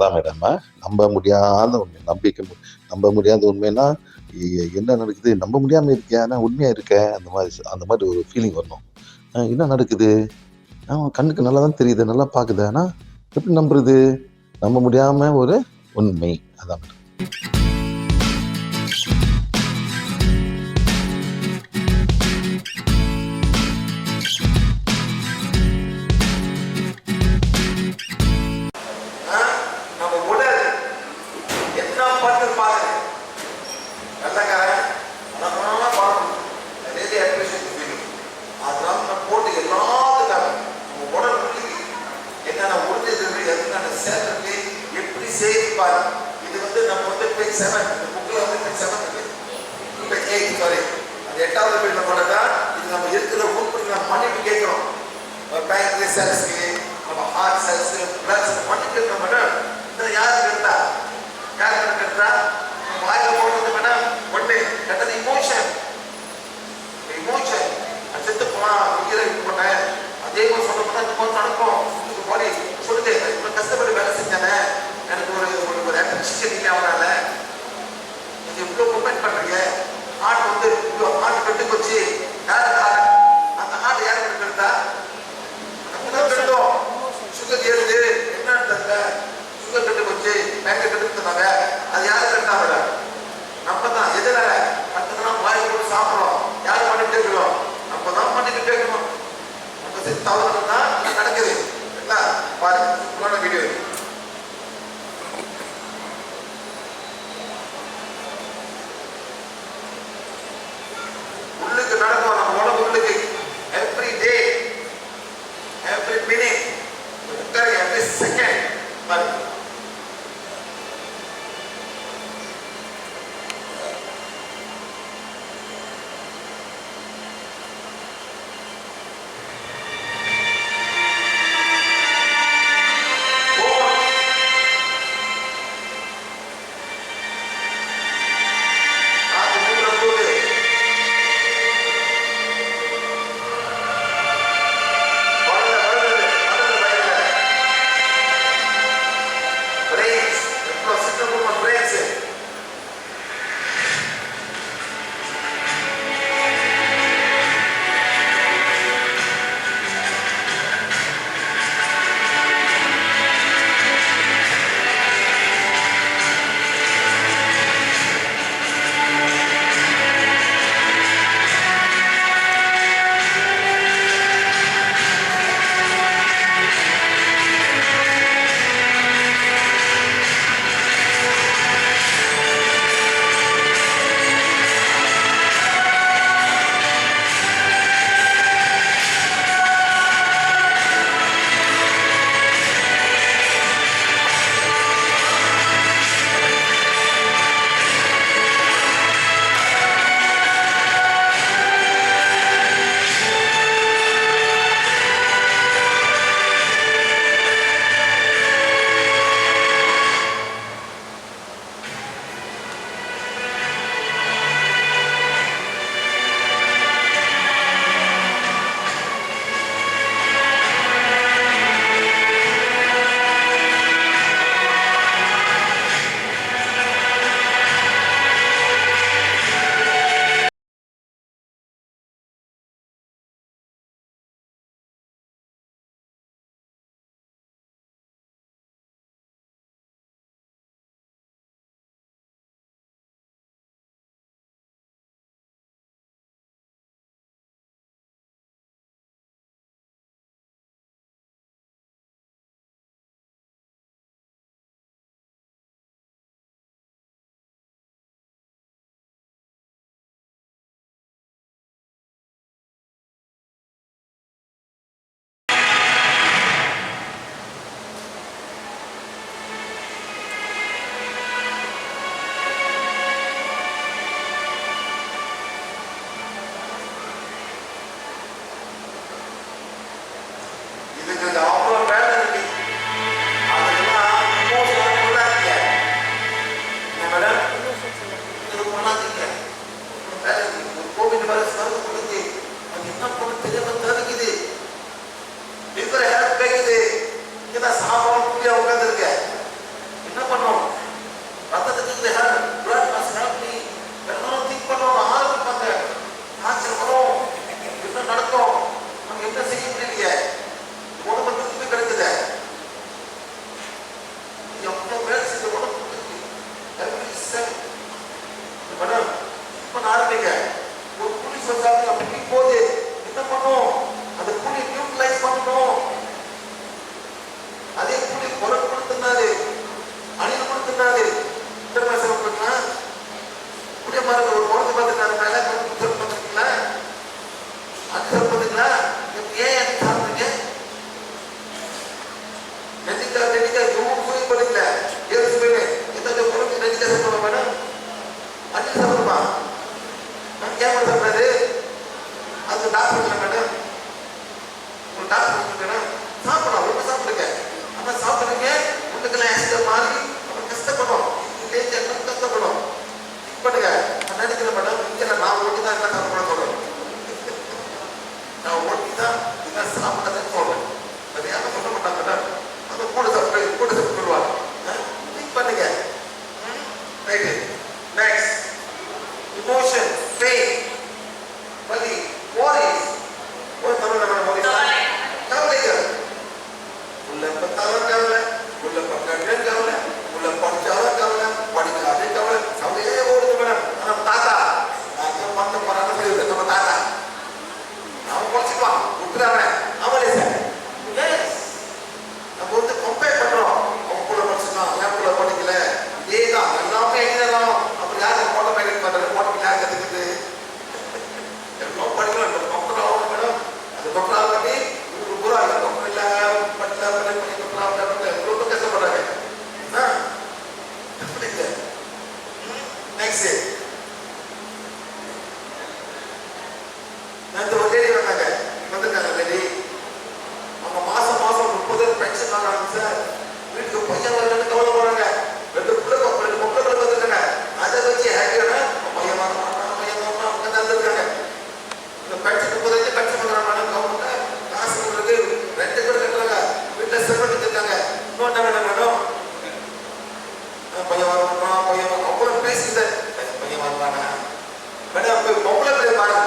அதான் மேடம் நம்ப முடியாத உண்மை. நம்ப முடியாத உண்மைன்னா என்ன நடக்குது, நம்ப முடியாம இருக்கியா, நான் உண்மையா இருக்கேன், அந்த மாதிரி ஒரு ஃபீலிங் வரணும். என்ன நடக்குது, கண்ணுக்கு நல்லா தான் தெரியுது, நல்லா பாக்குது, ஆனா எப்படி நம்புறது, நம்ப முடியாம ஒரு உண்மை. அதான் மேடம். நம்ம உடல் என்ன பார்த்து பாருங்க, நல்லக்காரன் அதெல்லாம் பார்க்கணும். நிறைய அட்மிஷன் ஃபீலிங் அதனால நம்ம போட்டு எல்லாத்துக்காக நம்ம உடல் உள்ளுக்கு என்னென்ன உறுதிகள் எதுக்கான சேர்ந்து எப்படி செய்து பாரு. இது வந்து நம்ம வந்து பேஜ் 7, இந்த புக்கில் வந்து பேஜ் 7 இருக்கு, பேஜ் 8 சாரி, அந்த 8வது பேஜ்ல போனதா இது நம்ம இருக்கிற உறுப்புகளை நம்ம பண்ணிட்டு கேட்கிறோம். பேங்க்ரி செல்ஸ்க்கு, நம்ம ஹார்ட் செல்ஸ், பிளட் செல்ஸ் பண்ணிட்டு இருக்கோம் மேடம். இதில் யாருக்கு இருந்தா யாருக்கு இருந்தா வாயில போடுறது மேடம். ஒன்று கட்டது இமோஷன், அது செத்து போனால் உயிரை இது பண்ணேன், அதே மாதிரி சொல்ல போனால் இந்த மாதிரி நடக்கும். இது பாடி சொல்லுது, இவ்வளோ கஷ்டப்பட்டு வேலை செஞ்சானே, எனக்கு ஒரு ஒரு அட்மிஷன் இல்லை, அவனால நீங்கள் இவ்வளோ மூமெண்ட் பண்ணுறீங்க. ஹார்ட் வந்து இவ்வளோ ஹார்ட் கட்டு போச்சு, யாருக்கு ஹார்ட், அந்த ஹார்ட் யாருக்கு கட்டுறதா, கட்டும். சுகர் ஏறுது என்னன்னு தெரியல, சுகர் கட்டு போச்சு, பேங்க கட்டுனாங்க, அது யாரு கட்டாங்க, நம்ம தான். எதில் கட்டுனா வாய் போட்டு சாப்பிட்றோம், யாரும் பண்ணிட்டு இருக்கிறோம், நம்ம தான் பண்ணிக்கிட்டே இருக்கணும். நம்ம செஞ்சு தவறு தான் நடக்குது. என்ன பாருங்க வீடியோ. உள்ளுக்கு நடக்கும், நம்ம உடம்பு உள்ளுக்கு every day, every minute, every second. But யார் போட்டோ மெயின்டைன் பண்றது, போட்டோ யார் கத்துக்குது? எல்லாம் படிக்கலாம். டாக்டர் ஆகணும் மேடம், அது டாக்டர் ஆகி இவங்க பூரா டாக்டர் இல்ல பட்டல பண்ணி டாக்டர் ஆகணும் ரொம்ப கஷ்டப்படுறாங்க. நெக்ஸ்ட் நேற்று ஒரு லேடி வந்திருக்காங்க லேடி. அவங்க மாசம் 30 பென்ஷன் வாங்குறாங்க சார். வீட்டுக்கு பையன் வரலன்னு கவலைப்படுறாங்க. 2 பொருட்கள் வந்துருக்காங்க. அதை வச்சு ஹேப்பியான பையன் வாங்க அவங்க தந்துருக்காங்க. இந்த பென்ஷன் 30 பென்ஷன் வாங்குறாங்க. கவர்மெண்ட் காசு கொடுக்குறது, ரெண்டு கூட கட்டுறாங்க. வீட்டில் செல்வம் இருக்காங்க. இன்னொன்று வேணும் மேடம், பையன் வரணும் பையன் அவ்வளோ பேசிட்டு பையன் வருவாங்க மேடம். போய் பொம்பளை பிள்ளை பாருங்க,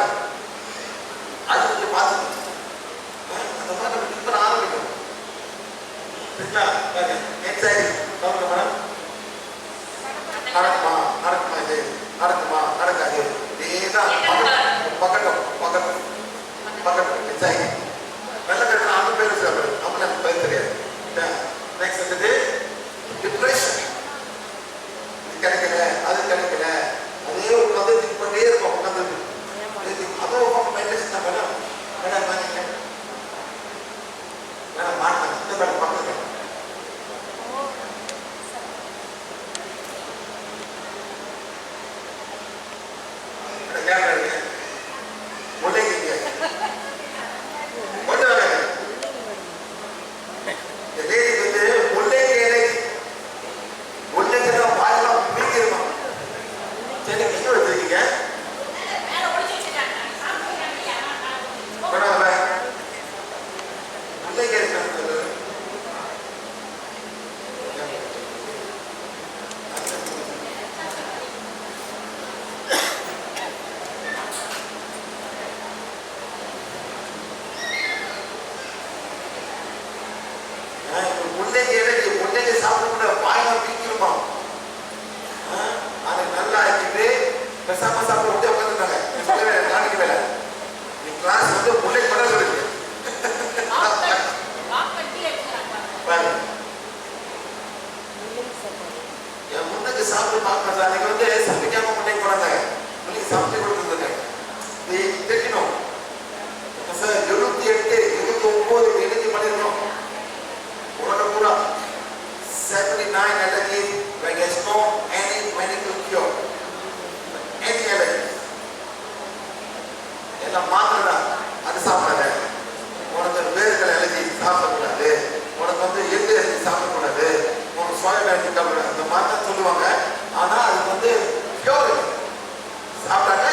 அது கொஞ்சம் பார்த்து அந்த மாதிரி நம்ம திங்க் பண்ண ஆரம்பிக்கணும். சரிங்களா? எக்ஸாக்ட்லி சொல்லுங்க மேடம். நடக்குமா இது நடக்காது. இதேதான் பக்கட்டும் எக்ஸாக்ட்லி வெள்ள கட்டணும். அந்த பேர் சார் நம்மளுக்கு அந்த பேர் தெரியாது. நெக்ஸ்ட் வந்துட்டு டிப்ரெஷன். இது கிடைக்கல, அது கிடைக்கல, அதே உட்காந்து திங்க் பண்ணிட்டே இருக்கும். உட்காந்து அதுவும் மெடிடேஷன் தான் மேடம். மேடம் மாட்டாங்க இந்த மேடம் பக்கத்துல கேட்கறீங்க முல்லைங்க கொண்டு வர லேடிக்கு வந்து முல்லைக்கு தான் வாயெல்லாம் பிடிக்கிறோம். சரி கிட்ட வச்சிருக்கீங்க முல்லைக்கு இருக்கிறது முல்லைக்கு சாப்பிட வாயெல்லாம் பிடிக்கிறோமா. அதை நல்லா ஆக்கிட்டு பெசாம சாப்பிட விட்டு உட்காந்துருந்தாங்க. சொல்லவே நாளைக்கு வேலை நீ கிளாஸ் வந்து முல்லை படம் இருக்கு. என் முன்னுக்கு சாப்பிட்டு பார்க்க சார் நீங்க வந்து சமைக்காம முல்லை போனாங்க. முல்லைக்கு சாப்பிட்டு கொடுத்துருந்தாங்க. தெரியணும் சார் 78 79 எழுதி பண்ணிருக்கணும். உலகம் பூரா 79 allergies where there is no any medical cure. Any allergy. எல்லாம் மாத்திரா அது சாப்பிடாத. உனக்கு வேர்கள் அலர்ஜி சாப்பிடக்கூடாது. உனக்கு வந்து எள்ளு அலர்ஜி சாப்பிடக்கூடாது. உனக்கு சோயா அலர்ஜி சாப்பிடக்கூடாது. அந்த மாதிரி தான் சொல்லுவாங்க. ஆனால் அது வந்து கியூர் சாப்பிட்டாங்க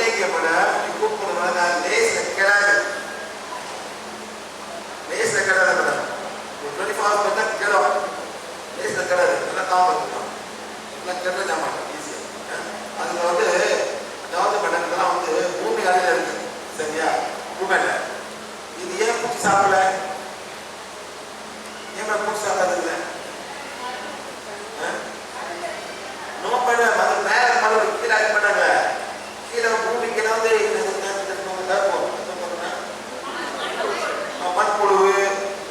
பிள்ளைங்க மேடம் கூப்பிடுறதுனால லேஸ்ல கிடாது, லேஸ்ல கிடாது மேடம். ஒரு 24 hours பார்த்தா கிடும், லேஸ்ல கிடாது, நல்லா காம இருக்கும், நல்லா கிடல ஜாமான் ஈஸியா. அதுல வந்து அதாவது மேடம் இதெல்லாம் வந்து பூமி அறையில இருக்கு சரியா, பூமியில இது ஏன் பூச்சி சாப்பிடல, ஏன் பூச்சி சாப்பிடாது இல்லை நோ மேடம். அது மேல மணல் கீழே ஆக மாட்டாங்க, கீழே பூமிக்கு ஏதாவது மண்புழு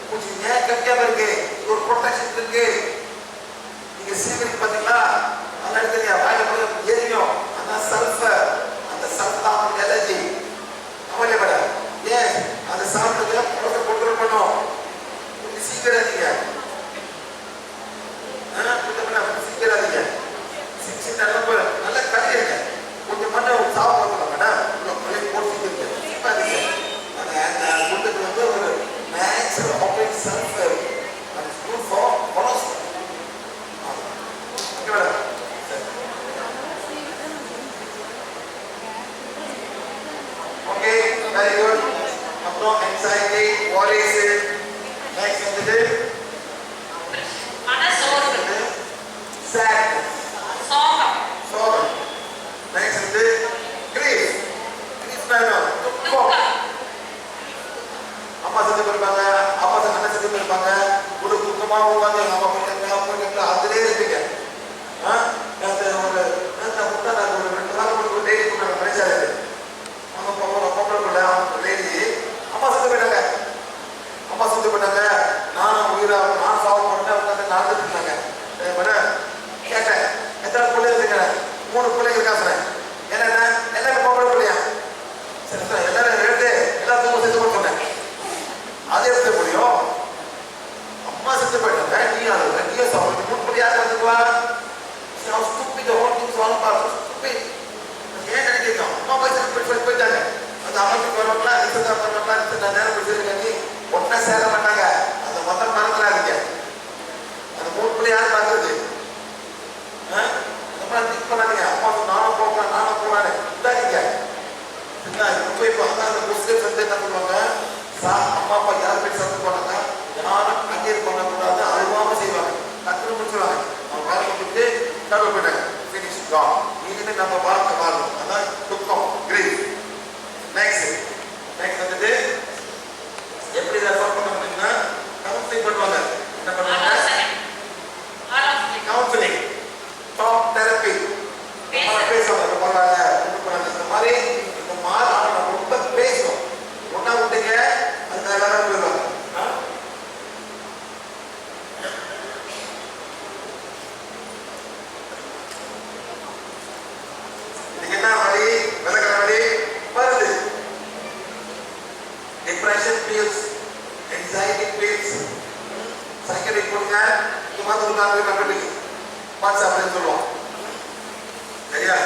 பூச்சி ஏன் கட்டியாம இருக்கு, ஒரு ப்ரொடெக்ஷன் இருக்கு. நீங்க சீவரிக்கு பாத்தீங்களா, அதெல்லாம் தெரியா வாயில போய் எரியும், அதான் சல்ஃபர், அந்த சல்ஃபர் எனர்ஜி அவளே மேடம். ஏன் அதை சாப்பிட்டு கண்ட்ரோல் பண்ணும். சீக்கிராதீங்க சீக்கிராதீங்க நல்லா கரையிருங்க, கொஞ்சம் மட்டும் சாப்பிடலாம் மேடம், போட்டு சீப்பாதீங்க. அந்த குண்டுக்கு வந்து ஒரு நேச்சுரல் ஆப்ரேட் சல்ஃபர், அது good for cholesterol. Okay madam. Okay very good. அப்புறம் anxiety, worries, next வந்து மனசோர்வு, sadness, சோகம், சோகம். next வந்து grief, grief துக்கம். துக்கம், அம்மா செத்து போயிருப்பாங்க, அப்பா அண்ணன் செத்து போயிருப்பாங்க, ஒரு துக்கமா உட்காந்து அம்மா போயிட்டாங்க, அதிலே இருப்பீங்க. ஒரு 2 நாள் ஒரு லேடி கூப்பிட்டாங்க மனுஷாரு, அவங்க பொம்பளைக்குள்ள லேடி அம்மா செத்து போயிட்டாங்க, அம்மா செத்து போயிட்டாங்க, நானும் உயிரா நான் சாவு பண்ணேன், உட்காந்து நடந்துட்டு இருந்தாங்க. கேட்டேன் எத்தனை பிள்ளைங்க இருக்கிறேன், 3 பிள்ளைங்க இருக்கா சொன்னேன். என்னென்ன எல்லாரும் பொம்பளை பிள்ளையா, சரி சார் எல்லாரும் எடுத்து எல்லாத்துக்கும் செத்து போட்டு சொன்னேன். அது எப்படி முடியும், அம்மா செத்து போயிட்டாங்க, நீ அழுகுற, நீயே சாப்பிடு, 3 பிள்ளை யார் பார்த்துக்குவா, ஏன் நினைக்கிறோம் அம்மா போயிட்டாங்க, அந்த அமைப்புக்கு வரவங்களா நேரம் போயிட்டு ஒன்னா சேர மாட்டாங்க, அந்த மொத்தம் மறந்துடாதீங்க. அந்த 3 பிள்ளை யார் பார்க்கறது, திங்க் பண்ணாதீங்க. அம்மா நானும் போகலான்னு இதாதீங்க. இப்போ அந்த முஸ்லிம்ஸ் வந்து என்ன பண்ணுவாங்க, அம்மா அப்பா யார் போய் சத்து போனாங்க, யாரும் கண்ணீர் பண்ணக்கூடாது, அழுவாம செய்வாங்க, டக்குனு முடிச்சுடுவாங்க. அவங்க வேலை முடிச்சுட்டு கடவுள் போயிட்டாங்க, ஃபினிஷ் கான். இனிமே நம்ம வாழ்க்கை வாழணும், அதான் துக்கம், கிரீஃப். நெக்ஸ்ட் வந்துட்டு எப்படி ரெஃபர் பண்ண முடியும்னா கவுன்சிலிங் பண்ணுவாங்க. என்ன பண்ணுவாங்க, கவுன்சிலிங், டாக் தெரப்பி பேசுவாங்க. பரவாயில்ல இந்த மாதிரி நம்ம ரொம்ப பேசணும், ஒன்னா விட்டீங்க அந்த எல்லாரும் போயிடுவாங்க. இதுக்கு என்ன வழி, விலகிற வழி வருது. Depression peels, anxiety peels, cycle கொடுங்க, இந்த மாதிரி ஒரு நாள் கண்டுபிடிங்க, வாட்ஸ் அப்படின்னு சொல்லுவோம். சரியா,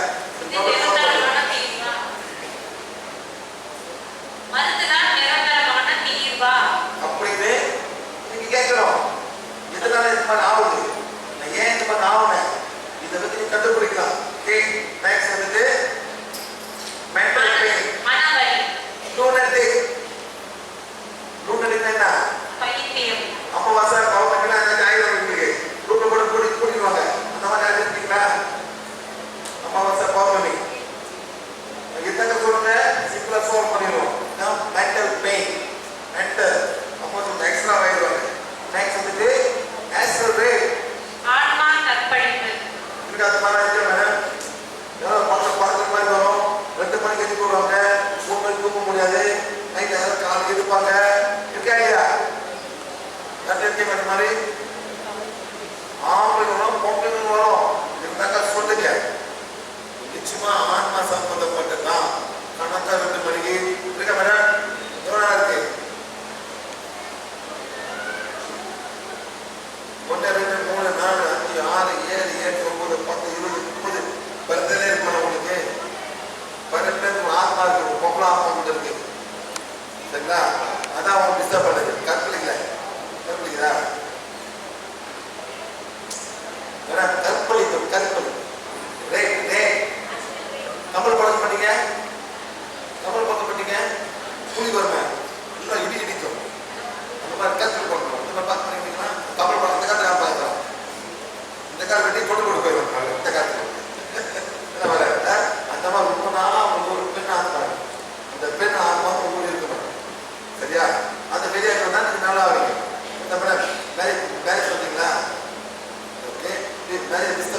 அப்படின்னு நீங்க கேட்கிறோம். எதனால இது மாதிரி ஆகுது, நான் ஏன் இது மாதிரி ஆகுனேன், இதை பத்தி நீங்க கண்டுபிடிக்கலாம். நெக்ஸ்ட் வந்துட்டு மென்டல் பெயின், லூனட்டிக். லூனட்டிக் என்ன, அப்போ வாசல் கவர்மெண்ட்ல அந்த ஆயுதம் இருக்கு, ரூட்ல கூட கூட்டிடுவாங்க, அந்த மாதிரி ஆயிருக்கீங்களா? அம்மா வாசல் பௌர்ணமி என்னங்க சொல்லுங்க, சிம்பிளா சால்வ் பண்ணிடுவோம். மென்டல் பெயின், மென்டல் அப்போ கொஞ்சம் எக்ஸ்ட்ரா ஆயிடுவாங்க. நெக்ஸ்ட் வந்துட்டு ஆஸ்ட்ரல் ரேட், ஆன்மா கற்பழிப்பு. இதுக்கு அது மாதிரி இருக்கு மேடம். படத்துல மாதிரி வரும், 2 மணிக்கு எதுக்கு வருவாங்க, 3 மணிக்கு தூக்க முடியாது, நைட் யாரும் காலைக்கு எதிர்ப்பாங்க, இருக்கா இல்லையா? இருக்கே அந்த மாதிரி ஆம்பளை வரும், பொம்பளை வரும், இருந்தாக்கா சொல்லுங்க. நிச்சயமா ஆன்மா சம்பந்தப்பட்டதான். கணக்கா 2 மணிக்கு இருக்க மேடம், எவ்வளோ இருக்கு, 1 2 3 4 5 6 7 8 9 10 20 30 பர்த்டே இருக்கணும் உங்களுக்கு. 12 ஆத்மா இருக்கு, பொம்பளை ஆத்மா கொண்டு இருக்கு. சரிங்களா, அதான் அவங்க டிஸ்டர்ப் பண்ணுது. கற்பழிக்கல, கற்பழிக்கிறா மேடம், கற்பழிப்பு, கற்பழி ரேட் ரேட் தமிழ் படம் பண்ணீங்க இந்த கால் வெட்டி கொண்டு போயிடுவாங்க இந்த காலத்தில் என்ன வர அந்த மாதிரி ரொம்ப நாளாக ஒரு பெண் ஆத்மாங்க அந்த பெண் ஆத்மா ஊர் இருக்க மாட்டேன் சரியா அந்த பெரிய தான் நீங்க நல்லா ஆவீங்க இந்த மேரேஜ் சொன்னீங்களா ஓகே மேரேஜ்